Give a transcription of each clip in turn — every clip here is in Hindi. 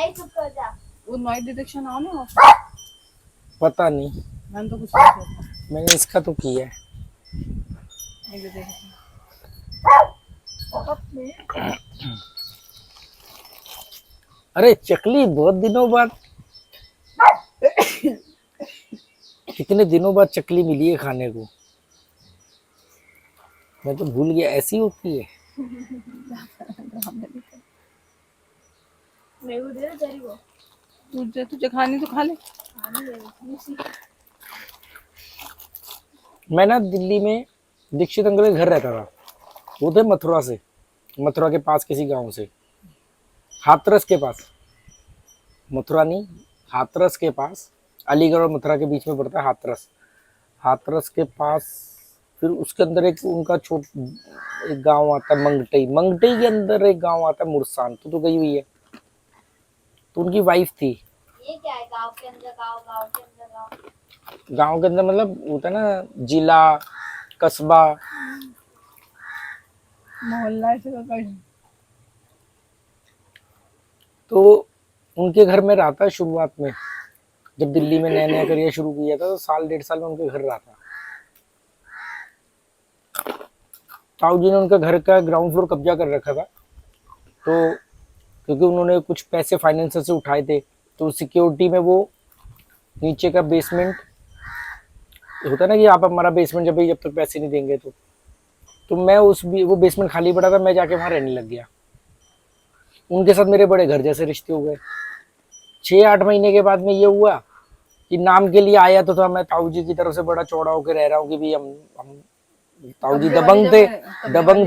चुप कर जा। वो नॉइज डिटेक्शन ऑन है ऑफ? पता नहीं, मैंने तो कुछ नहीं किया। मैंने इसका तो किया है। ये देख। अरे चकली, बहुत दिनों बाद, कितने दिनों बाद चकली मिली है खाने को। मैं तो भूल गया ऐसी होती है। मेरे को दे दे तेरी को। तुझे खानी तो खा ले। मैं ना दिल्ली में दीक्षित अंकल के घर रहता था। वो थे मथुरा से, मथुरा के पास किसी गांव से, हाथरस के पास। मथुरा नहीं, हाथरस के पास। अलीगढ़ और मथुरा के बीच में पड़ता है हाथरस। हाथरस के पास फिर उसके अंदर एक उनका एक गांव आता है मंगटई। मंगटई के अंदर एक गांव आता है मुरसान। तो गई हुई है। तो उनकी वाइफ थी। ये क्या है? गांव के अंदर गांव, गांव के अंदर गांव। गांव के अंदर मतलब होता है ना, जिला, कस्बा, मोहल्ला ऐसे का कोई। तो उनके घर में रहा था शुरुआत में। जब दिल्ली में नया नया करियर शुरू किया था तो साल 1.5 साल में उनके घर रहा था। ताऊ जी ने उनका घर का ग्राउंड फ्लोर कब्जा कर रखा था। तो क्योंकि उन्होंने कुछ पैसे फाइनेंसर से उठाए थे, तो सिक्योरिटी में वो नीचे का बेसमेंट होता है ना कि आप हमारा बेसमेंट जब तक पैसे नहीं देंगे तो मैं वो बेसमेंट खाली पड़ा था, मैं जाके वहां रहने लग गया। उनके साथ मेरे बड़े घर जैसे रिश्ते हो गए। 6-8 महीने के बाद में ये हुआ कि नाम के लिए आया तो था मैं ताऊ जी की तरफ से बड़ा चौड़ा होकर रह रहा हूँ कि भाई हम ताऊ जी दबंग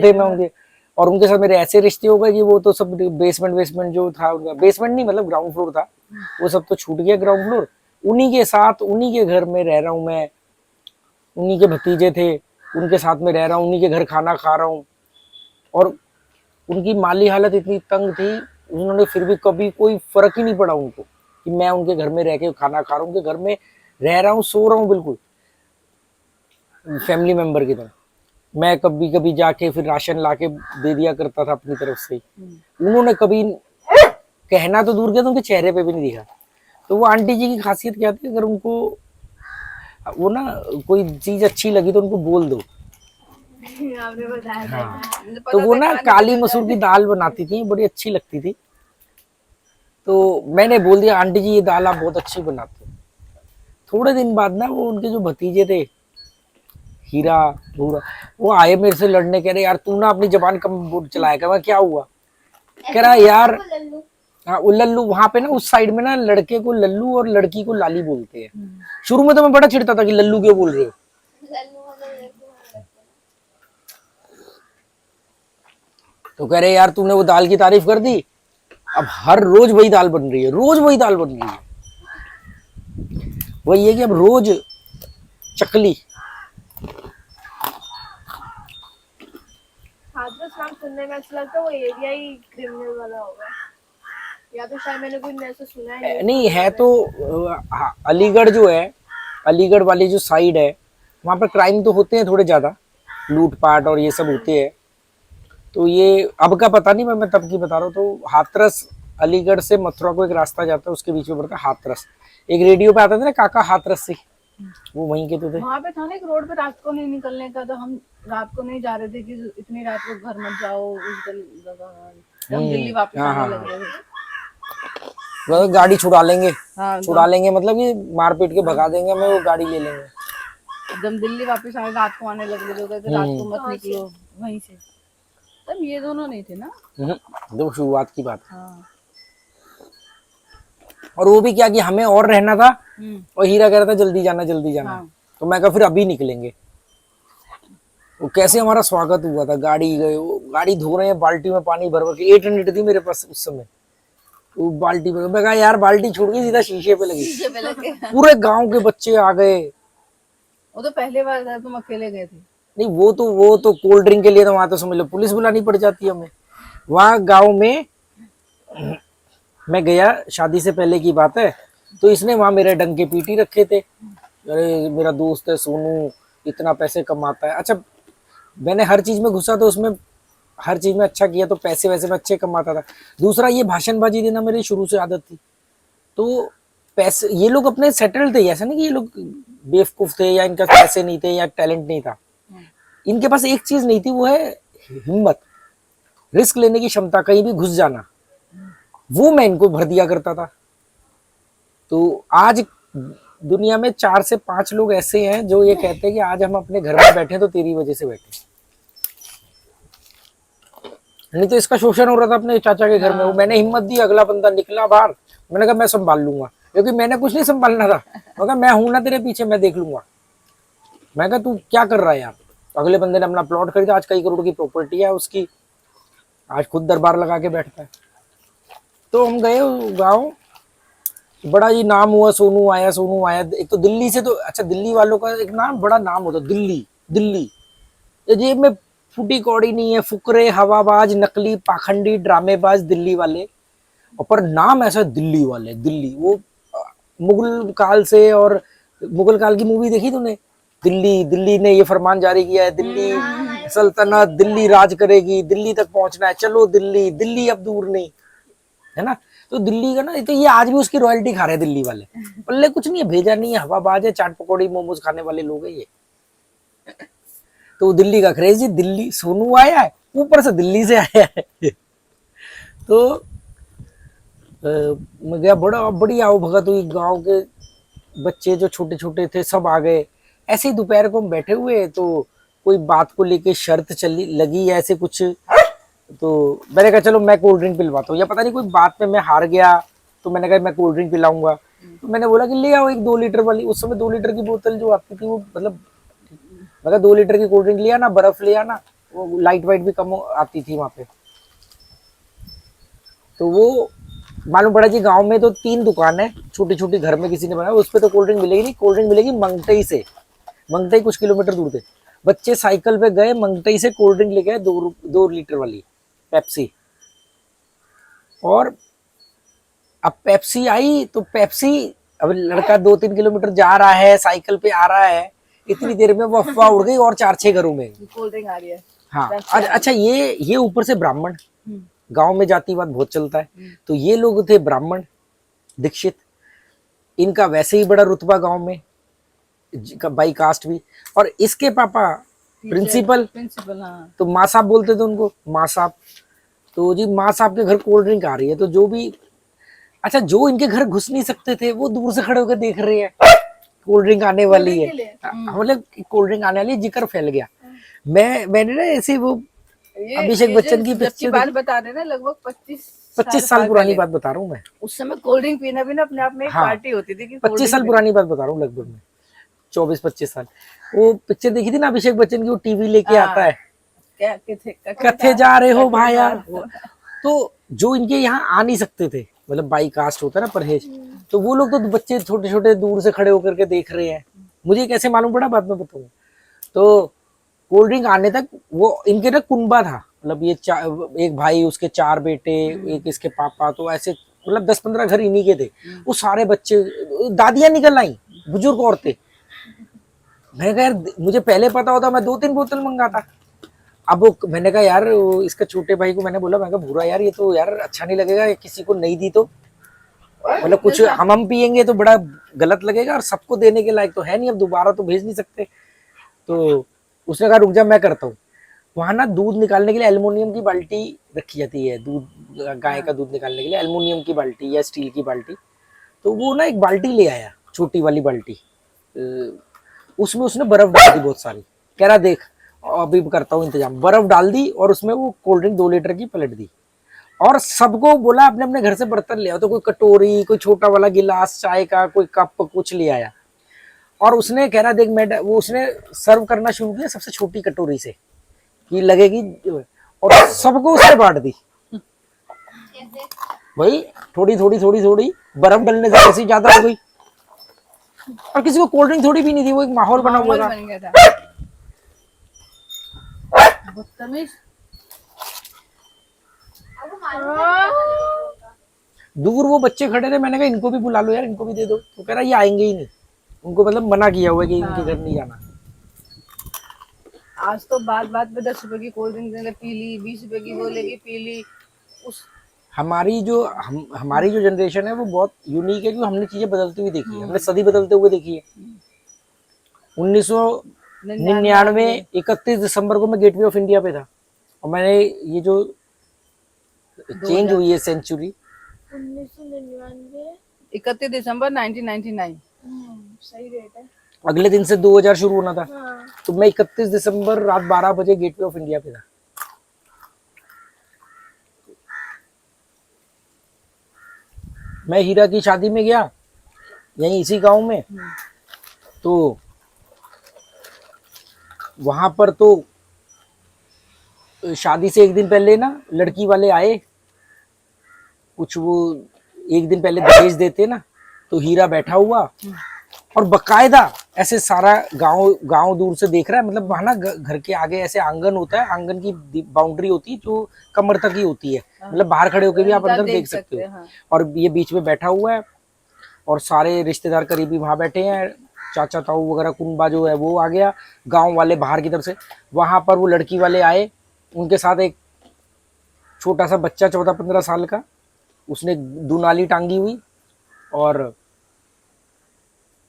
थे मैं उनके। और उनके साथ मेरे ऐसे रिश्ते हो गए कि वो तो सब बेसमेंट जो था उनका, बेसमेंट नहीं मतलब ग्राउंड फ्लोर था, वो सब तो छूट गया ग्राउंड फ्लोर। उन्हीं के साथ उन्हीं के घर में रह रहा हूँ मैं। उन्हीं के भतीजे थे, उनके साथ में रह रहा हूँ, उन्हीं के घर खाना खा रहा हूँ। और उनकी माली हालत इतनी तंग थी, उन्होंने फिर भी कभी कोई फर्क ही नहीं पड़ा उनको कि मैं उनके घर में रह के खाना खा रहा हूँ, उनके घर में रह रहा हूँ, सो रहा हूँ, बिल्कुल फैमिली मेंबर की तरह। मैं कभी कभी जाके फिर राशन लाके दे दिया करता था अपनी तरफ से। उन्होंने कभी कहना तो दूर किया, तो उनके चेहरे पे भी नहीं दिखा। तो वो आंटी जी की खासियत क्या थी, अगर उनको वो ना कोई चीज अच्छी लगी तो उनको बोल दो। आपने बताया था। हाँ। तो वो ना काली मसूर की दाल बनाती थी, बड़ी अच्छी लगती थी। तो मैंने बोल दिया आंटी जी ये दाल आप बहुत अच्छी बनाते हो। थोड़े दिन बाद ना वो उनके जो भतीजे थे हीरा भूरा, वो आए मेरे से लड़ने, कह रहे यार तू ना अपनी जबान कम चलाया कर। क्या हुआ? कह रहा यार हाँ वो लल्लू, वहां पे ना उस साइड में ना लड़के को लल्लू और लड़की को लाली बोलते हैं। शुरू में तो मैं बड़ा चिढ़ता था कि लल्लू क्यों बोल रहे हो। तो कह रहे यार तूने वो दाल की तारीफ कर दी, अब हर रोज वही दाल बन रही है, रोज वही दाल बन रही है। वही है कि अब रोज चकली। हाथरस नाम सुनने में अच्छा लगता है, वो एरिया ही क्रिमिनल वाला होगा, या तो शायद मैंने कोई ऐसा सुना है नहीं है तो अलीगढ़ जो है, अलीगढ़ वाली जो साइड है वहां पर क्राइम तो होते हैं थोड़े ज्यादा, लूटपाट और ये सब होते हैं। तो ये अब का पता नहीं, मैं तब की बता रहा हूँ। तो हाथरस अलीगढ़ से मथुरा को एक रास्ता जाता है, उसके बीच में पड़ता है हाथरस। एक रेडियो पे आता था ना काका हाथरस से, वो वहीं के तो थे। वहाँ पे था ना एक रोड पे रात को नहीं निकलने का, तो हम रात को नहीं जा रहे थे कि इतनी रात को घर मत जाओ उस जगह। हम दिल्ली वापस आने लग रहे थे। मतलब गाड़ी छुड़ा लेंगे, हाँ, छुड़ा लेंगे मतलब कि मार पीट के भगा देंगे हमें, वो गाड़ी ले लेंगे। जब दिल्ली वापस आए रात को आने लग रहे थे, कहते रात को मत निकलो वहीं से। तब ये दोनों नहीं थे ना, तो शुरुआत की बात। हाँ। और वो भी क्या कि हमें और रहना था, और हीरा कह रहा था जल्दी जाना जल्दी जाना। हाँ। तो मैं कहा फिर अभी निकलेंगे। वो कैसे हमारा स्वागत हुआ था, गाड़ी गए, वो गाड़ी धो रहे हैं, बाल्टी में पानी भर भर के। 8 लीटर थी मेरे पास उस समय, वो बाल्टी भर। मैं कहा यार बाल्टी छूट गई, सीधा शीशे पे लगी। पूरे गांव के बच्चे आ गए। वो तो पहले बार था, तुम अकेले गए थे। नहीं वो तो कोल्ड ड्रिंक के लिए, तो वहां तो समझ लो पुलिस बुलानी पड़ जाती है हमें। वहां गांव में मैं गया, शादी से पहले की बात है। तो इसने वहां मेरे डंके पीटी रखे थे, अरे मेरा दोस्त है सोनू, इतना पैसे कमाता है। अच्छा मैंने हर चीज में घुसा तो उसमें हर चीज में अच्छा किया, तो पैसे वैसे में अच्छे कमाता था। दूसरा ये भाषणबाजी देना मेरी शुरू से आदत थी। तो पैसे, ये लोग अपने सेटल थे, ऐसा नहीं कि ये लोग बेवकूफ थे या इनका पैसे नहीं थे या टैलेंट नहीं था। इनके पास एक चीज नहीं थी, वो है हिम्मत, रिस्क लेने की क्षमता, कहीं भी घुस जाना। वो मैं इनको भर दिया करता था। तो आज दुनिया में 4 से 5 लोग ऐसे हैं जो ये कहते हैं कि आज हम अपने घर में बैठे तो तेरी वजह से बैठे, नहीं तो इसका शोषण हो रहा था अपने चाचा के घर में। वो मैंने हिम्मत दी, अगला बंदा निकला बाहर, मैंने कहा मैं संभाल लूंगा, क्योंकि मैंने कुछ नहीं संभालना था। मैं कहा मैं हूं ना तेरे पीछे, मैं देख लूंगा। मैं कहा तू क्या कर रहा है यार। अगले बंदे ने अपना प्लॉट खरीदा, आज कई करोड़ की प्रॉपर्टी है उसकी, आज खुद दरबार लगा के बैठता है। तो हम गए गाँव, बड़ा ही नाम हुआ, सोनू आया, सोनू आया। एक तो दिल्ली से, तो अच्छा दिल्ली वालों का एक नाम, बड़ा नाम होता, दिल्ली दिल्ली। ये जेब में फूटी कौड़ी नहीं है, फुकरे, हवाबाज, नकली, पाखंडी, ड्रामेबाज दिल्ली वाले। और पर नाम ऐसा दिल्ली वाले, दिल्ली। वो मुगल काल से, और मुगल काल की मूवी देखी तूने? दिल्ली, दिल्ली ने ये फरमान जारी किया है, दिल्ली सल्तनत, दिल्ली राज करेगी, दिल्ली तक पहुंचना है, चलो दिल्ली, दिल्ली अब दूर नहीं, है ना। तो दिल्ली का ना, तो ये आज भी उसकी रॉयल्टी खा रहे हैं दिल्ली वाले। पल्ले कुछ नहीं है, भेजा नहीं है, हवाबाज है, चाट पकौड़ी मोमोज खाने वाले लोग हैं ये। तो दिल्ली का क्रेजी, दिल्ली सोनू आया है, ऊपर से दिल्ली से आया है। तो मैं गया, बड़ा बड़ी आओ भगत हुई। गांव के बच्चे जो छोटे छोटे थे सब आ गए। ऐसे ही दोपहर को हम बैठे हुए, तो कोई बात को लेके शर्त चली लगी ऐसे कुछ। तो मैंने कहा चलो मैं कोल्ड ड्रिंक पिलवाता हूँ, या पता नहीं कोई बात में मैं हार गया, तो मैंने कहा मैं कोल्ड ड्रिंक पिलाऊंगा। तो मैंने बोला कि ले आओ एक 2 लीटर वाली। उस समय 2 लीटर की बोतल जो आती थी वो, मतलब मैं कहा 2 लीटर की कोल्ड ड्रिंक लिया ना, बर्फ लिया ना, वो लाइट वाइट भी कम आती थी वहां पे। तो वो मालूम पड़ा कि गांव में तो 3 दुकान है छोटी छोटी, घर में किसी ने बनाया, उस पर तो कोल्ड ड्रिंक मिलेगी नहीं। कोल्ड ड्रिंक मिलेगी मंगटई से, मंगटई कुछ किलोमीटर दूर थे। बच्चे साइकिल पे गए, मंगटई से कोल्ड ड्रिंक लेके आए, 2 लीटर वाली पेप्सी। और अब पेप्सी आई, तो पेप्सी, अब लड़का 2-3 किलोमीटर जा रहा है, साइकिल पे आ रहा है, इतनी देर में वो अफवाह उड़ गई और 4-6 घरों में कोल्ड ड्रिंक आ रही है। हाँ। अच्छा, ये ऊपर से ब्राह्मण, गांव में जातिवाद बहुत चलता है, तो ये लोग थे ब्राह्मण दीक्षित। इनका वैसे ही बड़ा रुतबा गांव में, बाई कास्ट भी। और इसके पापा प्रिंसिपल, हाँ। तो माँ साहब बोलते थे उनको, माँ साहब। तो जी माँ साहब के घर कोल्ड ड्रिंक आ रही है, तो जो भी, अच्छा जो इनके घर घुस नहीं सकते थे वो दूर से खड़े होकर देख रहे हैं कोल्ड ड्रिंक आने वाली है, मतलब कोल्ड ड्रिंक आने वाली, जिक्र फैल गया। मैंने ना ऐसे वो अभिषेक बच्चन की पिक्चर बात बता रहे ना, लगभग 25 साल पुरानी बात बता रहा हूँ मैं। उस समय कोल्ड ड्रिंक पीना भी ना अपने आप में एक पार्टी होती थी कि 25 साल पुरानी बात बता रहा हूँ, लगभग में 24-25 साल। वो पिक्चर देखी थी ना अभिषेक बच्चन की, वो टीवी लेके आता है, कथे जा रहे हो भाई यार। तो जो इनके यहाँ आ नहीं सकते थे, मतलब बाई कास्ट होता है ना, परहेज, तो वो लोग तो बच्चे छोटे छोटे दूर से खड़े होकर के देख रहे हैं। मुझे कैसे मालूम पड़ा, बाद में बताऊंगा। तो कोल्ड ड्रिंक आने तक वो इनके ना कुनबा था, मतलब ये एक भाई, उसके 4 बेटे, एक इसके पापा, तो ऐसे मतलब 10-15 घर इन्हीं के थे। वो सारे बच्चे, दादियां निकल आई, बुजुर्ग औरतें। मैंने कहा यार मुझे पहले पता होता मैं 2-3 बोतल मंगाता। अब वो मैंने कहा यार, इसका छोटे भाई को मैंने बोला, मैं कहा भूरा यार, ये तो यार अच्छा नहीं लगेगा, किसी को नहीं दी तो, मतलब कुछ हम पियेंगे तो बड़ा गलत लगेगा, और सबको देने के लायक तो है नहीं, अब दोबारा तो भेज नहीं सकते। तो उसने कहा रुक जा मैं करता हूँ। वहां ना दूध निकालने के लिए एल्युमिनियम की बाल्टी रखी जाती है, दूध, गाय का दूध निकालने के लिए एल्युमिनियम की बाल्टी या स्टील की बाल्टी। तो वो ना एक बाल्टी ले आया, छोटी वाली बाल्टी, उसमें उसने बर्फ डाल दी बहुत सारी। कह रहा देख अभी करता हूँ इंतजाम। बर्फ डाल दी और उसमें वो कोल्ड ड्रिंक 2 लीटर की पलट दी, और सबको बोला अपने अपने घर से बर्तन ले आओ। तो कोई कटोरी, कोई छोटा वाला गिलास चाय का, कोई कप, कुछ ले आया। और उसने कह रहा देख मैं, वो उसने सर्व करना शुरू किया सबसे छोटी कटोरी से कि लगेगी, और सबको उसने बांट दी भाई, थोड़ी थोड़ी थोड़ी थोड़ी, बर्फ डलने से ऐसी ज्यादा हो गई। और किसी को कोल्ड ड्रिंक थोड़ी भी नहीं थी, वो एक माहौल बना हुआ था। दूर वो बच्चे खड़े थे, मैंने कहा इनको भी बुला लो यार, इनको भी दे दो। तो कह रहा ये आएंगे ही नहीं, उनको मतलब मना किया हुआ है कि इनके घर नहीं जाना। आज तो बात बात पे 10 रुपए की कोल्ड ड्रिंक पी ली, 20 रुपए की वो लेके पी ली। उस हमारी जो जनरेशन है वो बहुत यूनिक है, क्योंकि हमने चीजें बदलती हुई देखी है, हमने सदी बदलते हुए देखी है। 1999 31 दिसंबर को मैं गेटवे ऑफ इंडिया पे था, और मैंने ये जो चेंज हुई है सेंचुरी 1999। 31 दिसंबर 1999। सही रेट है। अगले दिन से 2000 शुरू होना था, हाँ। तो मैं 31 दिसंबर रात 12 बजे गेटवे ऑफ इंडिया पे था। मैं हीरा की शादी में गया, यहीं इसी गांव में, तो वहां पर तो शादी से एक दिन पहले ना लड़की वाले आए, कुछ वो एक दिन पहले दहेज देते ना, तो हीरा बैठा हुआ और बकायदा ऐसे सारा गांव दूर से देख रहा है। मतलब वहां ना घर के आगे ऐसे आंगन होता है, आंगन की बाउंड्री होती है जो कमर तक ही होती है, मतलब बाहर खड़े होकर भी आप अंदर देख सकते हो। हाँ। और ये बीच में बैठा हुआ है, और सारे रिश्तेदार करीबी वहां बैठे हैं, चाचा ताऊ वगैरह कुनबा जो है वो आ गया, गांव वाले बाहर की तरफ से। वहां पर वो लड़की वाले आए, उनके साथ एक छोटा सा बच्चा 14-15 साल का, उसने दुनाली टांगी हुई, और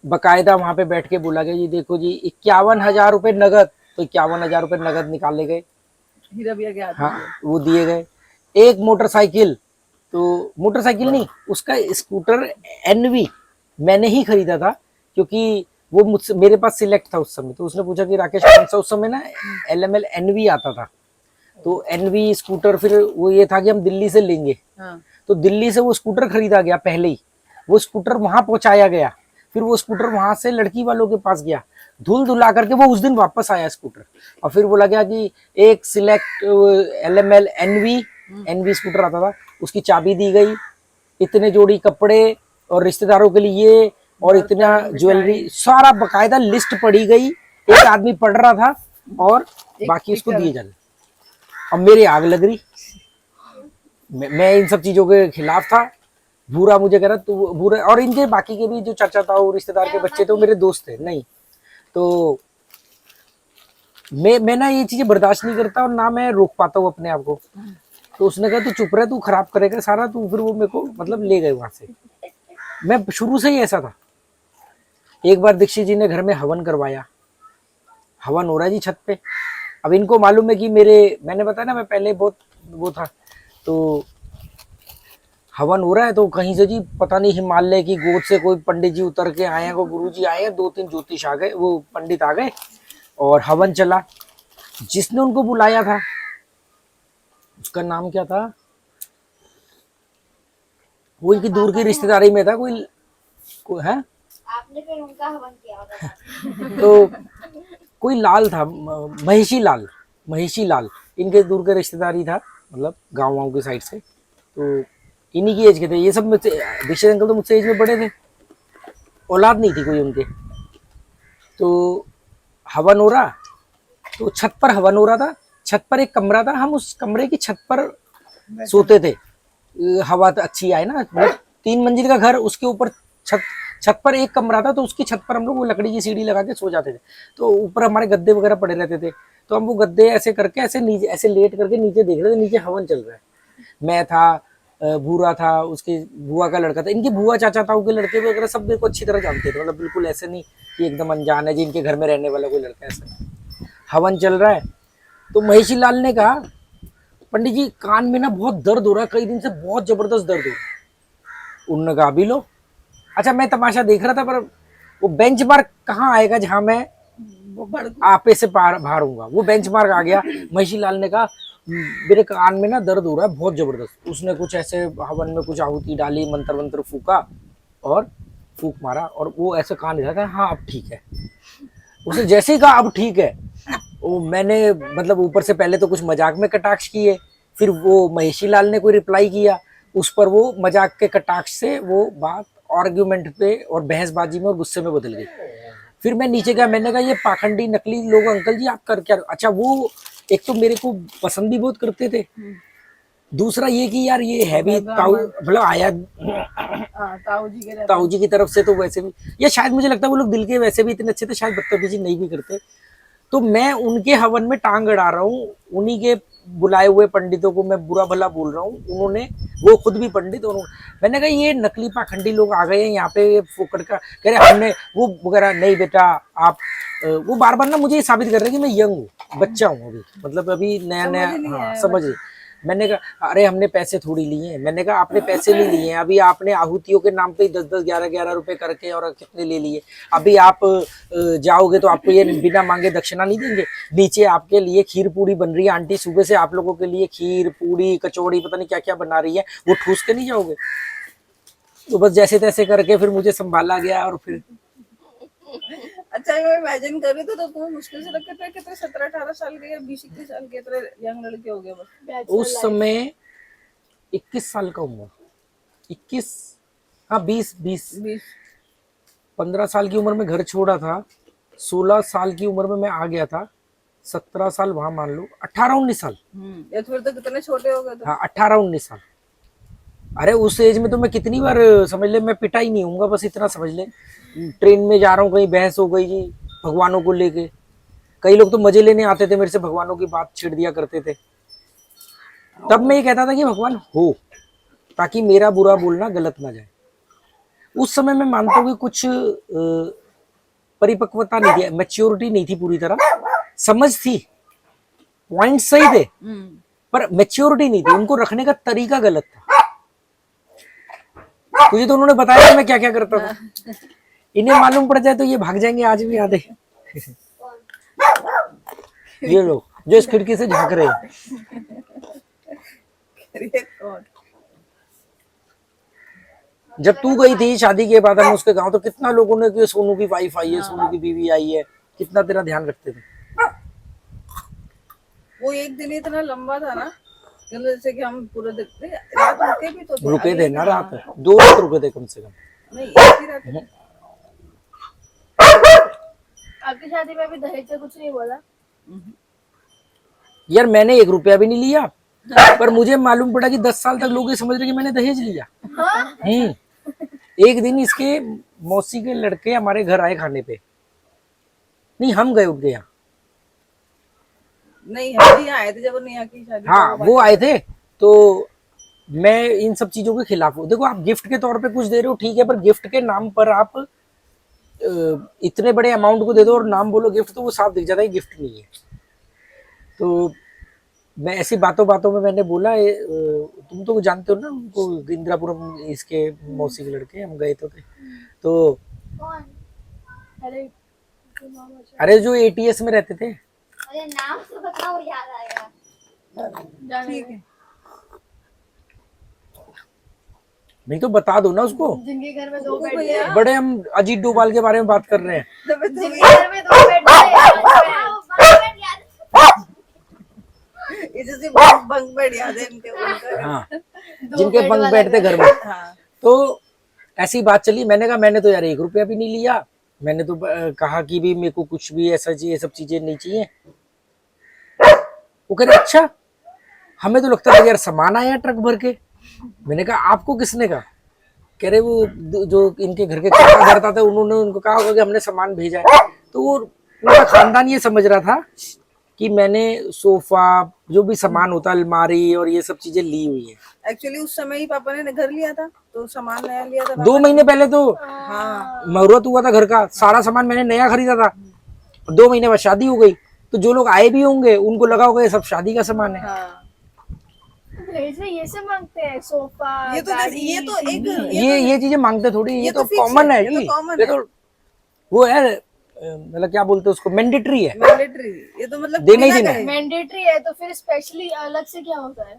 बकायदा वहां पे बैठ के बोला गया, ये देखो जी 51,000 रुपए नगद। तो 51,000 रुपए नगद निकाले गए, हीरा भैया के हाथ में हाँ वो दिए गए। एक मोटरसाइकिल, तो मोटरसाइकिल नहीं, उसका स्कूटर एनवी मैंने ही खरीदा था, क्योंकि वो मुझसे, मेरे पास सिलेक्ट था उस समय। तो उसने पूछा कि राकेश कौन सा, उस समय ना LML एनवी आता था, तो एनवी स्कूटर, फिर वो ये था कि हम दिल्ली से लेंगे। हाँ। तो दिल्ली से वो स्कूटर खरीदा गया पहले ही, वो स्कूटर वहां पहुंचाया गया, फिर वो स्कूटर वहां से लड़की वालों के पास गया, धुल धुला करके वो उस दिन वापस आया स्कूटर, और फिर बोला गया कि एक सिलेक्ट LML एनवी स्कूटर आता था, उसकी चाबी दी गई, इतने जोड़ी कपड़े और रिश्तेदारों के लिए, और इतना ज्वेलरी, सारा बकायदा लिस्ट पढ़ी गई, एक आदमी पढ़ रहा था और बाकी उसको दिए जाने। अब मेरे आग लग रही, मैं इन सब चीजों के खिलाफ था। भूरा मुझे कह रहा, तू भूरा, और इनके बाकी के भी जो चाचा ताऊ रिश्तेदार के बच्चे थे वो मेरे दोस्त थे नहीं, तो मैं ना ये चीजें बर्दाश्त नहीं करता, और ना मैं रोक पाता हूँ अपने आप को। तो उसने कहा तू चुप रह, तू खराब करेगा सारा तू, फिर वो मेरे को मतलब ले गए वहां से। मैं शुरू से ही ऐसा था। एक बार दीक्षित जी ने घर में हवन करवाया, हवन हो रहा है जी छत पे। अब इनको मालूम है कि मैंने बताया ना मैं पहले बहुत वो था, तो हवन हो रहा है, तो कहीं से जी पता नहीं हिमालय की गोद से कोई पंडित जी उतर के आए हैं, कोई गुरु जी आए हैं, 2-3 ज्योतिष आ गए, वो पंडित आ गए, और हवन चला। जिसने उनको बुलाया था उसका नाम क्या था, वो इनकी दूर की रिश्तेदारी में था, कोई है, आपने फिर उनका हवन किया होगा। तो कोई लाल था, महिषी लाल इनके दूर के रिश्तेदारी था, मतलब गाँव की साइड से। तो इन्हीं की एज के थे ये सब। मुझसे दीक्षित अंकल तो मुझसे एज में बड़े थे, औलाद नहीं थी कोई उनके। तो हवन हो रहा, तो छत पर हवन हो रहा था, छत पर एक कमरा था, हम उस कमरे की छत पर सोते थे, हवा अच्छी आए ना, मतलब 3 मंजिल का घर, उसके ऊपर छत पर एक कमरा था, तो उसकी छत पर हम लोग वो लकड़ी की सीढ़ी लगा के सो जाते थे। तो ऊपर हमारे गद्दे वगैरह पड़े रहते थे, तो हम वो गद्दे ऐसे करके ऐसे नीचे ऐसे लेट करके नीचे देख रहे थे, नीचे हवन चल रहा है। मैं था, भूरा था, उसके बुआ का लड़का था, इनके बुआ चाचा ताऊ के लड़के वगैरह सब मेरे को अच्छी तरह जानते थे, मतलब बिल्कुल ऐसे नहीं कि एकदम अनजान है जिनके घर में रहने वाला कोई लड़का, ऐसा। हवन चल रहा है, तो महिषी लाल ने कहा पंडित जी कान में ना बहुत दर्द हो रहा है, कई दिन से बहुत जबरदस्त दर्द हो रहा है। उन्होंने कहा अभी लो। अच्छा मैं तमाशा देख रहा था, पर वो बेंचमार्क कहाँ आएगा जहां मैं आपे से बाहर हूँगा, वो बेंचमार्क आ गया। महिषी लाल ने कहा मेरे कान में ना दर्द हो रहा है बहुत जबरदस्त। उसने कुछ ऐसे हवन में कुछ आहुति डाली, मंत्र वंत्र फूका और फूक मारा, और वो ऐसे कान हिला था, हाँ अब ठीक है। उसने जैसे ही कहा अब ठीक है, वो मैंने मतलब ऊपर से पहले तो कुछ मजाक में कटाक्ष किए, फिर वो महिषी लाल ने कोई रिप्लाई किया, उस पर वो मजाक के कटाक्ष से वो बात आर्ग्यूमेंट पे और बहसबाजी में और गुस्से में बदल गई। फिर मैं नीचे गया, मैंने कहा ये पाखंडी नकली लोग अंकल जी आप कर क्या। अच्छा वो एक तो मेरे को पसंद भी बहुत करते थे, दूसरा ये कि यार ये है भी ताऊ, मतलब आया ताऊ जी की तरफ से, तो वैसे भी, या शायद मुझे लगता है वो लोग दिल के वैसे भी इतने अच्छे थे, शायद बदतमीजी नहीं भी करते। तो मैं उनके हवन में टांग अड़ा रहा हूँ, उन्हीं के बुलाए हुए पंडितों को मैं बुरा भला बोल रहा हूँ। उन्होंने, वो खुद भी पंडित, और मैंने कहा ये नकली पाखंडी लोग आ गए हैं यहाँ पे, ये फोकट का कह रहे हमने वो वगैरह। नहीं बेटा आप, वो बार बार ना मुझे ये साबित कर रहे हैं कि मैं यंग हूँ, बच्चा हूँ अभी, मतलब अभी नया नया, हाँ समझ। मैंने कहा अरे हमने पैसे थोड़ी लिए हैं। मैंने कहा आपने पैसे नहीं लिए हैं, अभी आपने आहुतियों के नाम पे 10-10, 11-11 रुपए करके और कितने ले लिए। अभी आप जाओगे तो आपको ये बिना मांगे दक्षिणा नहीं देंगे। नीचे आपके लिए खीर पूड़ी बन रही है, आंटी सुबह से आप लोगों के लिए खीर पूड़ी कचौड़ी पता नहीं क्या क्या बना रही है, वो ठूस के नहीं जाओगे। तो बस जैसे तैसे करके फिर मुझे संभाला गया, और फिर अच्छा मैं इमेजिन कर रही थी तो तुम्हें मुश्किल से लगते थे कितने 17-18 साल के या 20-21 साल के इतने यंग लड़के हो गए बस। उस समय 21 साल का उम्र, 21, हाँ 20 15 साल की उम्र में घर छोड़ा था, 16 साल की उम्र में मैं आ गया था, 17 साल वहां मान लो, 18-19 साल। या फिर तो कितने छोटे हो गए थे। हाँ 18-19 साल। अरे उस एज में तो मैं कितनी बार समझ ले मैं पिटा ही नहीं हूँ, बस इतना समझ ले। ट्रेन में जा रहा हूँ, कहीं बहस हो गई जी भगवानों को लेके, कई लोग तो मजे लेने आते थे मेरे से, भगवानों की बात छिड़ दिया करते थे। तब मैं ये कहता था कि भगवान हो, ताकि मेरा बुरा बोलना गलत ना जाए। उस समय मैं मानता हूँ कि कुछ परिपक्वता नहीं थी, मैच्योरिटी नहीं थी पूरी तरह, समझ थी, पॉइंट सही थे, पर मैच्योरिटी नहीं थी, उनको रखने का तरीका गलत था। तुझे तो उन्होंने बताया कि मैं क्या क्या करता था, इन्हें मालूम पड़ जाए तो ये भाग जाएंगे आज भी आधे। ये लोग जो इस खिड़की से झांक रहे हैं, जब तू गई थी शादी के बाद हम उसके गांव, तो कितना लोगों ने कि सोनू की वाइफ आई है, सोनू की बीवी आई है, कितना तेरा ध्यान रखते थे। वो एक दिन इतना लंबा था ना, जैसे कि हम पूरे देखते रात रुके भी तो रुके थे ना, रात 2 रात रुके थे कम से कम। नहीं एक ही रात। आपकी शादी में भी दहेज से कुछ नहीं बोला? यार मैंने 1 रुपया भी नहीं लिया, पर मुझे मालूम पड़ा कि 10 साल तक लोग ये समझ रहे कि मैंने दहेज लिया। एक दिन इसके मौसी के लड़के हमारे घर आए खाने पे, नहीं हम गए उनके यहाँ, नहीं हम भी आए थे जब नेहा की शादी। हाँ वो आए थे। तो मैं इन सब चीजों के खिलाफ हूँ। देखो आप गिफ्ट के तौर पे कुछ दे रहे हो ठीक है, पर गिफ्ट के नाम पर आप इतने बड़े अमाउंट को दे दो और नाम बोलो गिफ्ट, तो वो साफ दिख जाता है गिफ्ट नहीं है। तो मैं ऐसी बातों बातों में मैंने बोला तुम तो जानते हो ना उनको, इंदिरापुरम इसके मौसी के लड़के, हम गए तो थे। तो कौन? अरे जो ATS में रहते थे, अरे नाम से बताओ याद आएगा। ठीक है नहीं तो बता दो ना उसको, जिनके घर में 2 बेड थे, बड़े हम अजीत डोभाल के बारे में बात कर रहे हैं। जिनके घर में 2 बेड थे, इसे बंक बेड याद है इनके उनका। हाँ जिनके बंक बेड थे घर में। हाँ। तो ऐसी बात चली, मैंने कहा मैंने तो यार 1 रुपया भी नहीं लिया, मैंने तो कहा कि भी मेरे को कुछ भी ऐसा चाहिए, ये सब चीजें नहीं चाहिए। वो कह रहे अच्छा, हमें तो लगता था यार सामान आया ट्रक भर के। मैंने कहा आपको किसने कहा? कह रहे वो जो इनके घर के काका करता था उन्होंने उनको कहा होगा कि हमने सामान भेजा है। तो वो पूरा खानदान ये समझ रहा था कि मैंने सोफा जो भी सामान होता अलमारी और ये सब चीजें ली हुई है। एक्चुअली उस समय ही पापा ने घर लिया था तो सामान नया लिया था। 2 महीने पहले तो हाँ मुहूर्त हुआ था घर का, सारा सामान मैंने नया खरीदा था। 2 महीने बाद शादी हो गई, तो जो लोग आए भी होंगे उनको लगा होगा ये सब शादी का सामान है। हाँ। दहेज में ये सब मांगते हैं, सोफा, ये तो गाड़ी, ये तो एक ये चीजें मांगते थोड़ी, ये तो fix कॉमन है ये तो जी, common ये है। तो वो है मतलब क्या बोलते हैं उसको, मैंडेटरी है, मैंडेटरी। ये तो मतलब देना ही बिना देना कहे। है। मैंडेटरी है तो फिर स्पेशली अलग से क्या होता है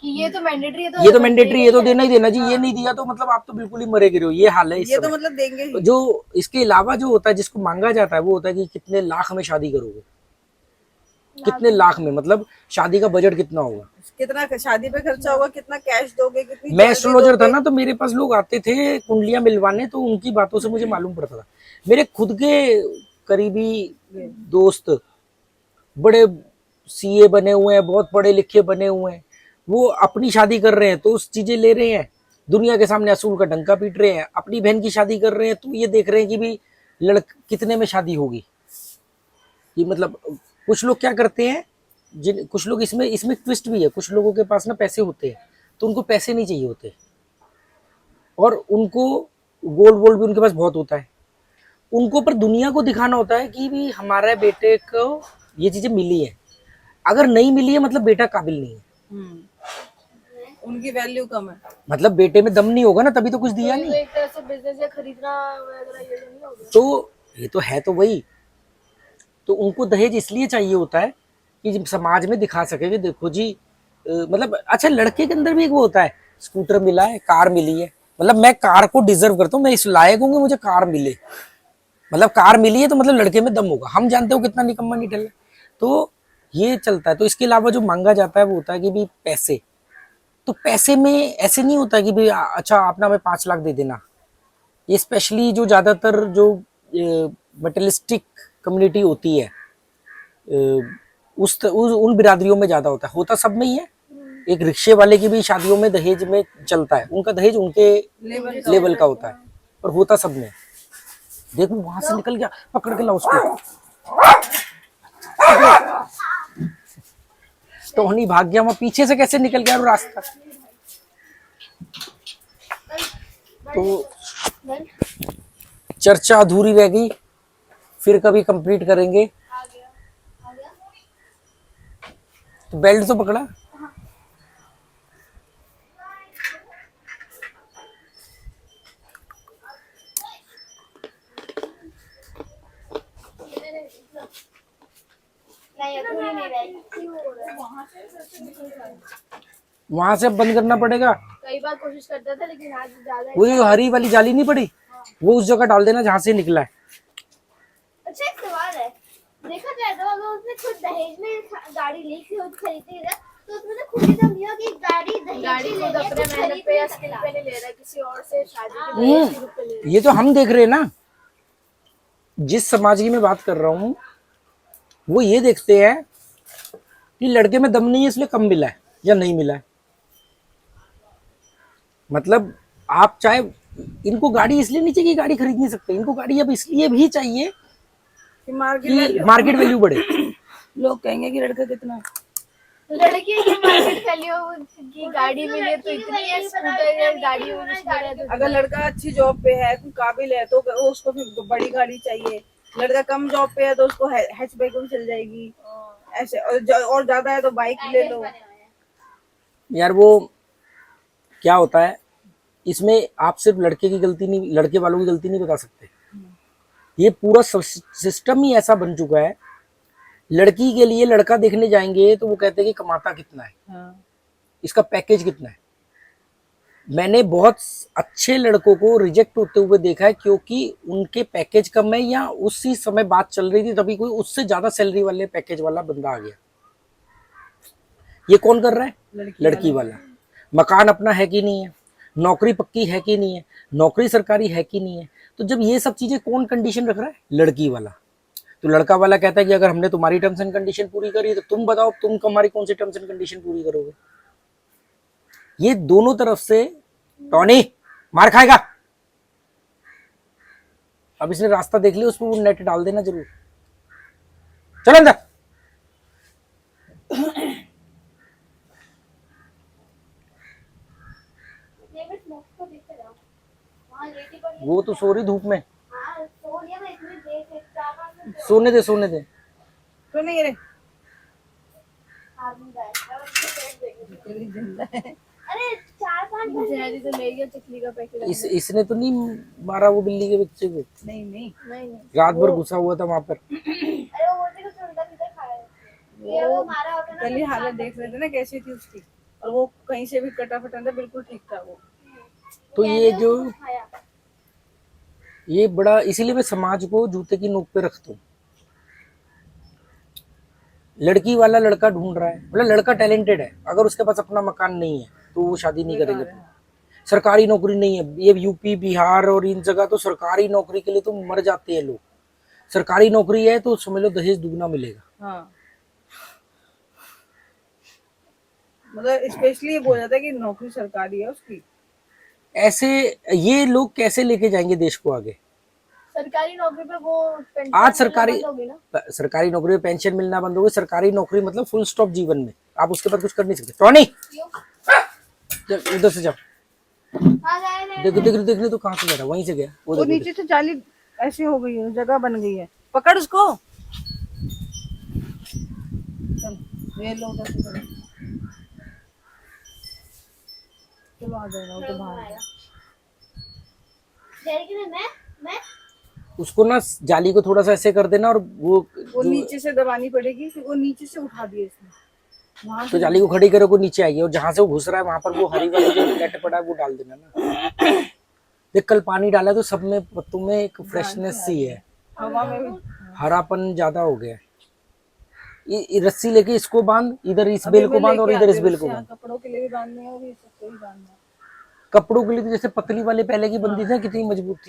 कि ये तो मैंडेटरी है, तो ये तो मैंडेटरी, ये तो देना ही देना जी। ये नहीं दिया तो मतलब आप तो बिल्कुल ही मरे गिरे हो, ये हाल है इस ये तो समय। मतलब देंगे ही। जो इसके अलावा जो होता है जिसको मांगा जाता है वो होता है कि कितने लाख में शादी करोगे, कितने लाख में, मतलब शादी का बजट कितना होगा, कितना शादी पे खर्चा होगा, कितना कैश दोगे, कितनी मैं जल्दी एस्ट्रोलॉजर था दोगे। ना, तो मेरे पास लोग आते थे कुंडलियां मिलवाने, तो उनकी बातों से मुझे मालूम पड़ता था। मेरे खुद के करीबी दोस्त बड़े CA बने हुए हैं, बहुत पढ़े लिखे बने हुए हैं, वो अपनी शादी कर रहे हैं तो उस चीजें ले रहे हैं, दुनिया के सामने असूल का डंका पीट रहे हैं। अपनी बहन की शादी कर रहे हैं तो ये देख रहे हैं कि भी कितने में शादी होगी, कि मतलब कुछ लोग क्या करते हैं, जिन कुछ लोग इसमें इसमें ट्विस्ट भी है, कुछ लोगों के पास ना पैसे होते हैं तो उनको पैसे नहीं चाहिए होते, और उनको गोल्ड वोल्ड भी उनके पास बहुत होता है, उनको पर दुनिया को दिखाना होता है कि भी हमारे बेटे को ये चीजें मिली है, अगर नहीं मिली है मतलब बेटा काबिल नहीं है, उनकी वैल्यू कम है। मतलब बेटे में दम नहीं होगा ना तभी तो कुछ दिया तो नहीं। एक तरह से बिजनेस या खरीदना वगैरह ये नहीं हो गया। तो ये तो है तो वही, तो उनको दहेज इसलिए चाहिए होता है कि जब समाज में दिखा सके कि देखो जी मतलब अच्छा लड़के के अंदर भी एक वो होता है, स्कूटर मिला है, कार मिली है, मतलब मैं कार को डिजर्व करता हूँ, मैं इस लायक हूँ कि मुझे कार मिले, मतलब कार मिली है तो मतलब लड़के में दम होगा, हम जानते हो कितना निकम्मा निकल है, तो ये चलता है। तो इसके अलावा जो मांगा जाता है वो होता है कि भाई पैसे, तो पैसे में ऐसे नहीं होता कि भाई अच्छा आपने हमें 5 लाख दे देना, ये स्पेशली जो ज्यादातर जो मटेरियलिस्टिक कम्युनिटी होती है उन बिरादरियों में ज्यादा होता है, होता सब में ही है। एक रिक्शे वाले की भी शादियों में दहेज में चलता है, उनका दहेज उनके लेवल का होता है, पर होता सब में। देखो वहां से निकल गया, पकड़ के लाओ उसको, टोनी भाग गया, वहां पीछे से कैसे निकल गया वो रास्ता। तो चर्चा अधूरी रह गई, फिर कभी कंप्लीट करेंगे। तो बेल्ट तो पकड़ा, नहीं पूरी नहीं रहेगी। वहां से अब बंद करना पड़ेगा। कई बार कोशिश करता था लेकिन आज ज्यादा वो जो हरी वाली जाली नहीं पड़ी, वो उस जगह डाल देना जहां से निकला है। अच्छा एक सवाल है, देखा जाए तो अगर उसने खुद दहेज में गाड़ी ली थी खुद खरीदी है तो उसमें तो खुद ही दम दिया कि गाड़ी दहेज गाड़ी की खुद लेनी है, अपने कुछ मेहनत खरीद पे या नहीं स्किल सकता। पे नहीं ले रहा, किसी और से शादी के दहेज के रूप में ले रहा है। ये तो हम देख रहे हैं ना, जिस समाज की मैं बात कर रहा हूँ वो ये देखते हैं कि लड़के में दम नहीं है इसलिए कम मिला है या नहीं मिला है। मतलब आप चाहे, इनको गाड़ी इसलिए नहीं चाहिए कि गाड़ी खरीद नहीं सकते, इनको गाड़ी अब इसलिए भी चाहिए कि मार्केट कि मार्केट वैल्यू बढ़े। लोग कहेंगे कि लड़का कितना है। लड़की की मार्केट वैल्यू की गाड़ी मिले तो इतनी है, स्कूटर या गाड़ी मिले तो अगर लड़का अच्छी जॉब पे है, काबिल है, तो उसको फिर बड़ी गाड़ी चाहिए। लड़का कम जॉब पे है तो उसको हैचबैक भी चल जाएगी ऐसे, और ज्यादा है तो बाइक ले लो। यार वो क्या होता है इसमें, आप सिर्फ लड़के की गलती नहीं, लड़के वालों की गलती नहीं बता सकते, ये पूरा सिस्टम ही ऐसा बन चुका है। लड़की के लिए लड़का देखने जाएंगे तो वो कहते हैं कि कमाता कितना है, हाँ। इसका पैकेज कितना है। मैंने बहुत अच्छे लड़कों को रिजेक्ट होते हुए देखा है क्योंकि उनके पैकेज कम है, या उसी समय बात चल रही थी तभी कोई उससे ज्यादा सैलरी वाले पैकेज वाला बंदा आ गया। ये कौन कर रहा है? लड़की वाला। मकान अपना है कि नहीं है, नौकरी पक्की है कि नहीं है, नौकरी सरकारी है कि नहीं है, तो जब ये सब चीजें कौन कंडीशन रख रहा है? लड़की वाला। तो लड़का वाला कहता है कि अगर हमने तुम्हारी टर्म्स एंड कंडीशन पूरी करी तो तुम बताओ तुम हमारी कौन सी टर्म्स एंड कंडीशन पूरी करोगे। ये दोनों तरफ से टॉनी मार खाएगा। अब इसने रास्ता देख लिया, उस पर वो नेट डाल देना जरूर। चलो अंदर। वो तो सो रही धूप में, सोने दे सोने दे। तो नहीं रे, अरे 4-5 जहरी तो ले गया चिकली का पैकेट। इसने तो नहीं मारा वो बिल्ली के बच्चे को? नहीं नहीं, नहीं रात भर घुसा हुआ था वहां पर। अरे वो देखो तो उल्टा सीधा खा रहा है, वो मारा होता ना। कल ही हालत देख रहे थे ना कैसी थी उसकी, और वो कहीं से भी कटा फटा था, बिल्कुल ठीक था वो। तो ये जो खाया ये बड़ा, इसीलिए मैं समाज को जूते की नोक पे रखता हूँ। लड़की वाला लड़का ढूंढ रहा है, मतलब लड़का टैलेंटेड है, अगर उसके पास अपना मकान नहीं है तो वो शादी नहीं करेगा। सरकारी नौकरी नहीं है, ये यूपी बिहार और इन जगह तो सरकारी नौकरी के लिए तो मर जाते हैं लोग। सरकारी नौकरी है तो समझ लो दहेज दुगना मिलेगा। हाँ, मतलब स्पेशली ये बोला जाता है कि नौकरी सरकारी है उसकी। ऐसे ये लोग कैसे लेके जाएंगे देश को आगे? सरकारी नौकरी पे वो पेंशन आज सरकारी मिलना बंद होगी ना। सरकारी नौकरी में पेंशन मिलना बंद हो गई। सरकारी नौकरी मतलब फुल स्टॉप जीवन में, आप उसके बाद कुछ कर नहीं सकते। टॉनी चल उधर से जाओ, हाँ जा रहे देख ले तो कहाँ से जा रहा है, वहीं से गया वो वो देखो, नीचे से जाली ऐसी हो गई है, जगह बन गई है, पकड़ उसको। चल ये लो उधर से चलो। चलो आ जाएगा वो तो बाहर। जाएगी ना मैं उसको ना जाली को थोड़ा सा ऐसे कर देना, और वो वो नीचे से दबानी पड़ेगी, कि वो नीचे से उठा दिए इसने वहां तो जाली को खड़ी करो, को नीचे आएगी, और जहां से वो घुस रहा है वहां पर वो हरी वाली जो नेट पड़ा है वो डाल देना ना। देख कल पानी डाला तो सब में पत्तों में एक फ्रेशनेस सी है, हवा में भी। हरापन ज्यादा हो गया है। ये रस्सी लेके इसको बांध, इधर इस अभी बेल को मैं बांध और लेके इधर आती इस हूँ, बेल को उससे बांध। कपड़ों के लिए भी बांधने हैं और ये सबको भी बांधना है। कपड़ों के लिए तो जैसे पतली वाले पहले की बंदी थी ना, कितनी मजबूत थी।